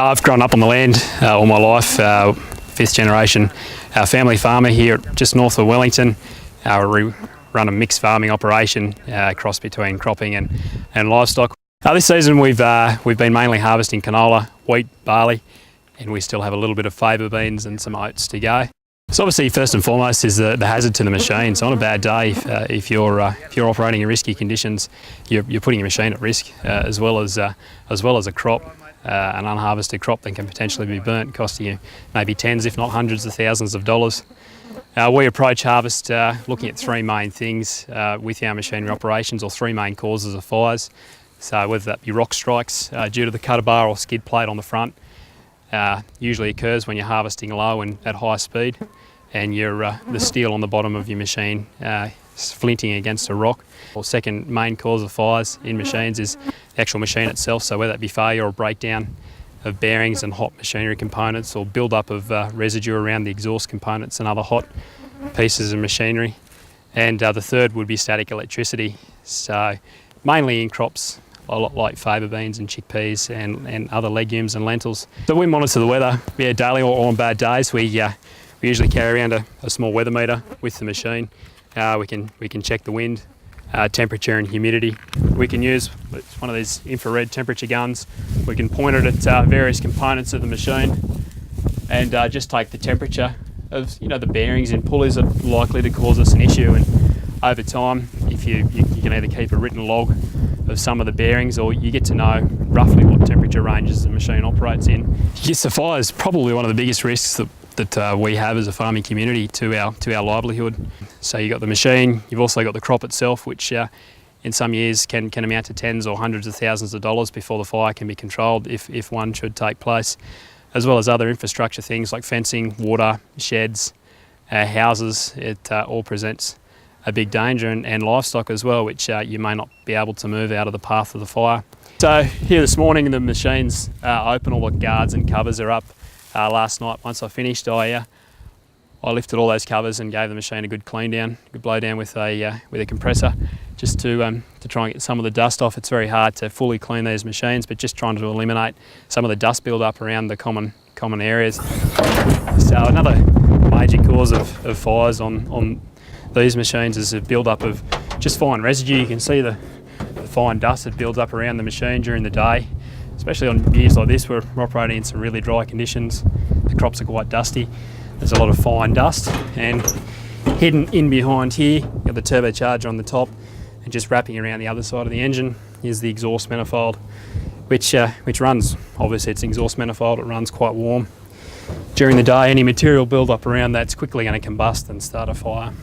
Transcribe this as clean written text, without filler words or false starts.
I've grown up on the land all my life, fifth generation family farmer here just north of Wellington. We run a mixed farming operation, cross between cropping and livestock. This season we've been mainly harvesting canola, wheat, barley, and we still have a little bit of faba beans and some oats to go. So obviously first and foremost is the hazard to the machine. So on a bad day, if you're operating in risky conditions, you're putting your machine at risk, as well as a crop, an unharvested crop that can potentially be burnt, costing you maybe tens, if not hundreds of thousands of dollars. We approach harvest looking at three main things with our machinery operations, or three main causes of fires. So whether that be rock strikes due to the cutter bar or skid plate on the front, usually occurs when you're harvesting low and at high speed, and the steel on the bottom of your machine flinting against a rock. Or second main cause of fires in machines is the actual machine itself, so whether that be failure or breakdown of bearings and hot machinery components, or build-up of residue around the exhaust components and other hot pieces of machinery. And the third would be static electricity, so mainly in crops a lot like faba beans and chickpeas and other legumes and lentils. So we monitor the weather daily or on bad days. We usually carry around a small weather meter with the machine. We can check the wind, temperature and humidity. We can use one of these infrared temperature guns. We can point it at various components of the machine and just take the temperature of the bearings and pulleys that are likely to cause us an issue. And over time, if you can either keep a written log of some of the bearings, or you get to know roughly what temperature ranges the machine operates in. Yes, the fire is probably one of the biggest risks that we have as a farming community to our livelihood. So you've got the machine, you've also got the crop itself, which in some years can amount to tens or hundreds of thousands of dollars before the fire can be controlled, if one should take place, as well as other infrastructure things like fencing, water, sheds, houses. It all presents a big danger, and livestock as well, which you may not be able to move out of the path of the fire. So here this morning the machine's open, all the guards and covers are up. Last night, once I finished, I lifted all those covers and gave the machine a good clean down, good blow down with a compressor, just to try and get some of the dust off. It's very hard to fully clean these machines, but just trying to eliminate some of the dust build up around the common areas. So another major cause of fires on these machines is a build up of just fine residue. You can see the fine dust that builds up around the machine during the day, especially on years like this where we're operating in some really dry conditions. The crops are quite dusty. There's a lot of fine dust, and hidden in behind here, you've got the turbocharger on the top, and just wrapping around the other side of the engine is the exhaust manifold, which runs, obviously it's an exhaust manifold, it runs quite warm. During the day, any material build up around that's quickly going to combust and start a fire.